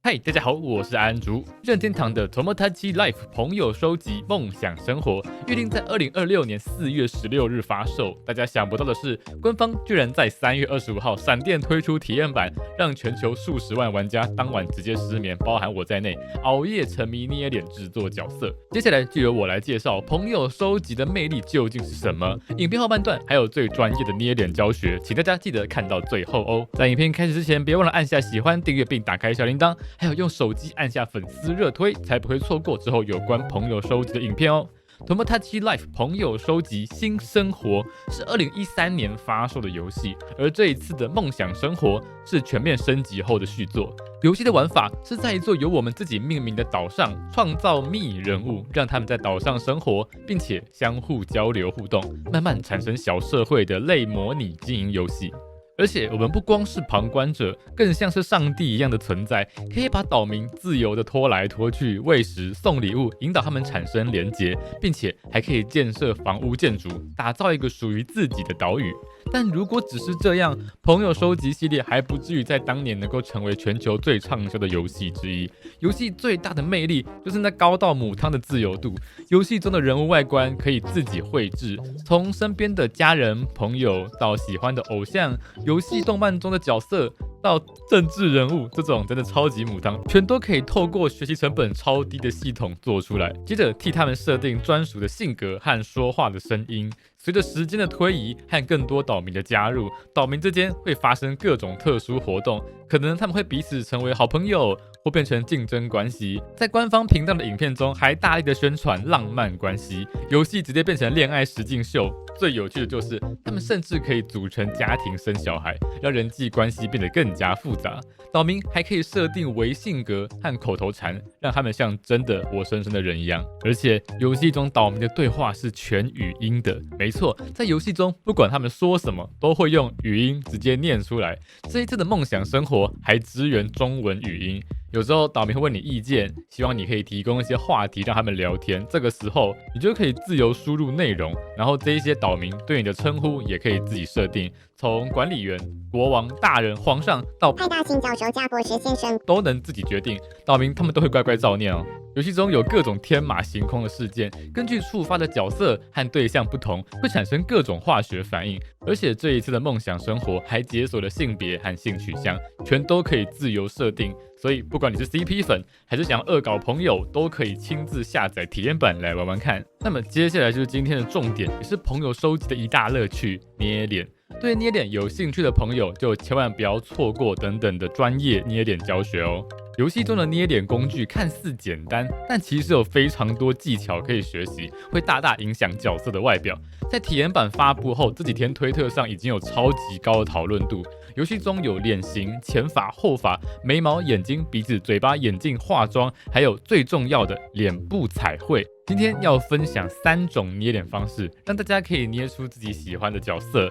嗨，大家好，我是安竹。任天堂的 Tomodachi Life 朋友收集梦想生活预定在2026年4月16日发售。大家想不到的是，官方居然在3月25号闪电推出体验版，让全球数十万玩家当晚直接失眠，包含我在内，熬夜沉迷捏脸制作角色。接下来就由我来介绍朋友收集的魅力究竟是什么。影片后半段还有最专业的捏脸教学，请大家记得看到最后哦。在影片开始之前，别忘了按下喜欢、订阅并打开小铃铛。还有用手机按下粉丝热推，才不会错过之后有关朋友收集的影片哦。Tomodachi Life 朋友收集新生活是2013年发售的游戏，而这一次的梦想生活是全面升级后的续作。游戏的玩法是在一座由我们自己命名的岛上创造密人物，让他们在岛上生活，并且相互交流互动，慢慢产生小社会的类模拟经营游戏。而且我们不光是旁观者，更像是上帝一样的存在，可以把岛民自由的拖来拖去，喂食、送礼物，引导他们产生连结，并且还可以建设房屋建筑，打造一个属于自己的岛屿。但如果只是这样，朋友收集系列还不至于在当年能够成为全球最畅销的游戏之一。游戏最大的魅力就是那高到母汤的自由度，游戏中的人物外观可以自己绘制，从身边的家人、朋友到喜欢的偶像，游戏动漫中的角色到政治人物，这种真的超级母汤，全都可以透过学习成本超低的系统做出来，接着替他们设定专属的性格和说话的声音。随着时间的推移和更多岛民的加入，岛民之间会发生各种特殊活动，可能他们会彼此成为好朋友，或变成竞争关系。在官方频道的影片中，还大力的宣传浪漫关系，游戏直接变成恋爱实境秀。最有趣的就是，他们甚至可以组成家庭生小孩，让人际关系变得更加复杂。岛民还可以设定为性格和口头禅，让他们像真的活生生的人一样。而且游戏中岛民的对话是全语音的，没错，在游戏中不管他们说什么，都会用语音直接念出来。这一次的梦想生活还支援中文语音。有时候岛民会问你意见，希望你可以提供一些话题让他们聊天。这个时候你就可以自由输入内容，然后这一些岛民对你的称呼也可以自己设定，从管理员、国王、大人、皇上到派大星教授、加博士先生都能自己决定。岛民他们都会乖乖照念哦。游戏中有各种天马行空的事件，根据触发的角色和对象不同，会产生各种化学反应。而且这一次的梦想生活还解锁了性别和性取向，全都可以自由设定。所以不管你是 CP 粉，还是想要恶搞朋友，都可以亲自下载体验版来玩玩看。那么接下来就是今天的重点，也是朋友收集的一大乐趣——捏脸。对捏脸有兴趣的朋友，就千万不要错过等等的专业捏脸教学哦。游戏中的捏脸工具看似简单，但其实有非常多技巧可以学习，会大大影响角色的外表。在体验版发布后，这几天推特上已经有超级高的讨论度。游戏中有脸型、前发、后发、眉毛、眼睛、鼻子、嘴巴、眼镜、化妆，还有最重要的脸部彩绘。今天要分享3种捏脸方式，让大家可以捏出自己喜欢的角色。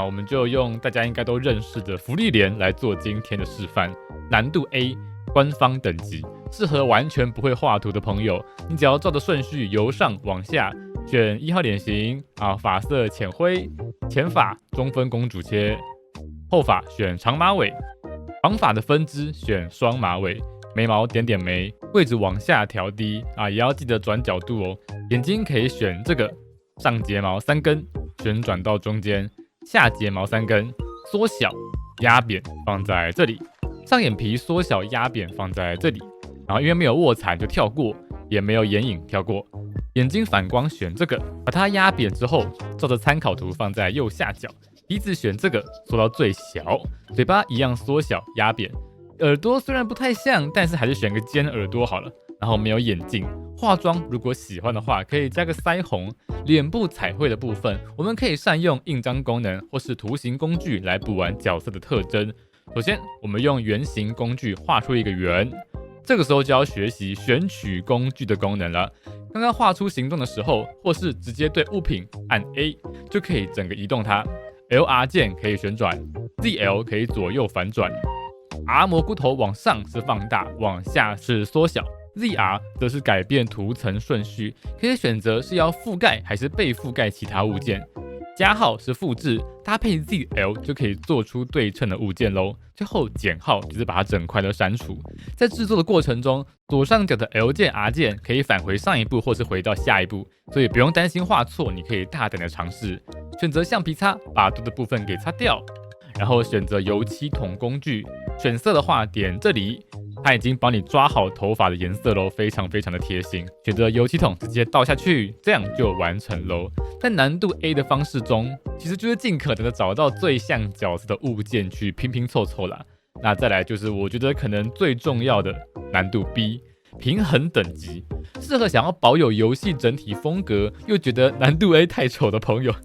我们就用大家应该都认识的福利脸来做今天的示范。难度 A， 官方等级，适合完全不会画图的朋友。你只要照着顺序由上往下，选1号脸型发色浅灰，前发中分公主切，后发选长马尾，绑发的分支选双马尾，眉毛点点眉，位置往下调低也要记得转角度哦。眼睛可以选这个，上睫毛3根旋转到中间，下睫毛3根缩小压扁放在这里，上眼皮缩小压扁放在这里。然后因为没有卧蚕就跳过，也没有眼影跳过。眼睛反光选这个，把它压扁之后，照着参考图放在右下角。鼻子选这个，缩到最小，嘴巴一样缩小压扁。耳朵虽然不太像，但是还是选个尖耳朵好了。然后没有眼镜，化妆如果喜欢的话，可以加个腮红。脸部彩绘的部分，我们可以善用印章功能或是图形工具来补完角色的特征。首先，我们用圆形工具画出一个圆，这个时候就要学习选取工具的功能了。刚刚画出形状的时候，或是直接对物品按 A， 就可以整个移动它。LR 键可以旋转 ，ZL 可以左右反转。R 蘑菇头往上是放大，往下是缩小。ZR 则是改变图层顺序，可以选择是要覆盖还是被覆盖其他物件。加号是复制，搭配 ZL 就可以做出对称的物件咯。最后减号就是把它整块都删除。在制作的过程中，左上角的 L 键 R 键可以返回上一步或是回到下一步，所以不用担心画错，你可以大胆的尝试。选择橡皮擦，把多的部分给擦掉，然后选择油漆桶工具，选色的话点这里。它已经帮你抓好头发的颜色咯，非常非常的贴心。选择油漆桶直接倒下去，这样就完成咯。在难度 A 的方式中，其实就是尽可能的找到最像角色的物件去拼拼凑凑啦。那再来就是我觉得可能最重要的难度 B， 平衡等级，适合想要保有游戏整体风格，又觉得难度 A 太丑的朋友。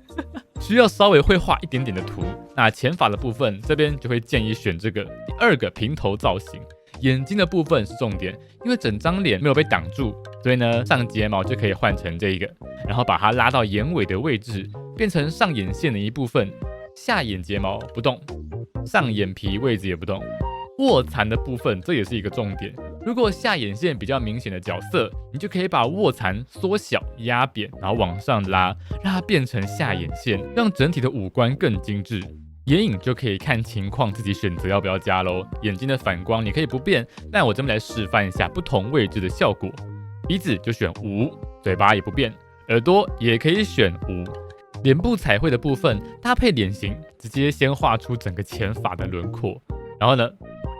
需要稍微会画一点点的图，那前发的部分这边就会建议选这个第2个平头造型。眼睛的部分是重点，因为整张脸没有被挡住，所以呢上睫毛就可以换成这一个，然后把它拉到眼尾的位置，变成上眼线的一部分。下眼睫毛不动，上眼皮位置也不动。卧蚕的部分这也是一个重点，如果下眼线比较明显的角色，你就可以把卧蚕缩小压扁，然后往上拉，让它变成下眼线，让整体的五官更精致。眼影就可以看情况自己选择要不要加咯。眼睛的反光你可以不变，但我这边来示范一下不同位置的效果。鼻子就选5，嘴巴也不变，耳朵也可以选5。脸部彩绘的部分搭配脸型，直接先画出整个前发的轮廓，然后呢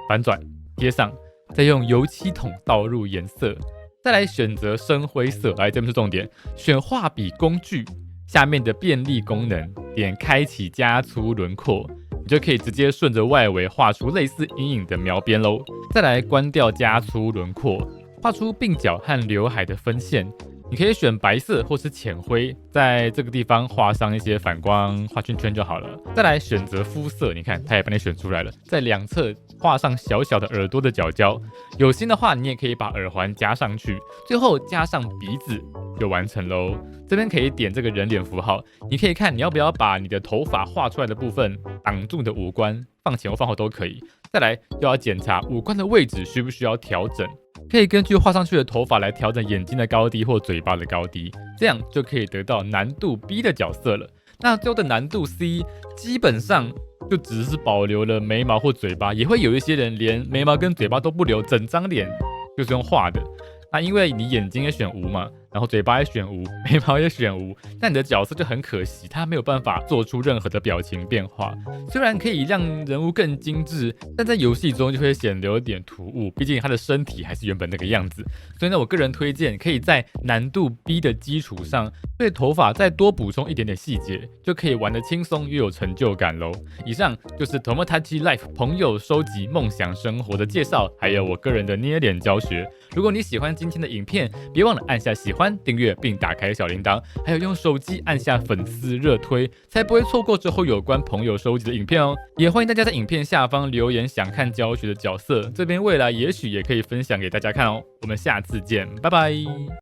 反转贴上，再用油漆桶倒入颜色，再来选择深灰色。来，这边是重点，选画笔工具。下面的便利功能，点开启加粗轮廓，你就可以直接顺着外围画出类似阴影的描边咯。再来关掉加粗轮廓，画出鬓角和刘海的分线。你可以选白色或是浅灰，在这个地方画上一些反光，画圈圈就好了。再来选择肤色，你看它也帮你选出来了，在两侧画上小小的耳朵的角角，有心的话你也可以把耳环加上去，最后加上鼻子就完成咯。这边可以点这个人脸符号，你可以看你要不要把你的头发画出来的部分挡住你的五官，放前或放后都可以。再来又要检查五官的位置需不需要调整，可以根据画上去的头发来调整眼睛的高低或嘴巴的高低，这样就可以得到难度 B 的角色了。那最后的难度 C 基本上就只是保留了眉毛或嘴巴，也会有一些人连眉毛跟嘴巴都不留，整张脸就是用画的。那因为你眼睛也选无嘛，然后嘴巴也选无，眉毛也选无，那你的角色就很可惜，他没有办法做出任何的表情变化。虽然可以让人物更精致，但在游戏中就会显得有点突兀，毕竟他的身体还是原本那个样子。所以呢，我个人推荐可以在难度 B 的基础上，对头发再多补充一点点细节，就可以玩得轻松又有成就感咯。以上就是 Tomodachi Life 朋友收集梦想生活的介绍，还有我个人的捏脸教学。如果你喜欢今天的影片，别忘了按下喜欢、订阅并打开小铃铛，还有用手机按下粉丝热推，才不会错过之后有关朋友收集的影片哦。也欢迎大家在影片下方留言想看教学的角色，这边未来也许也可以分享给大家看哦。我们下次见，拜拜。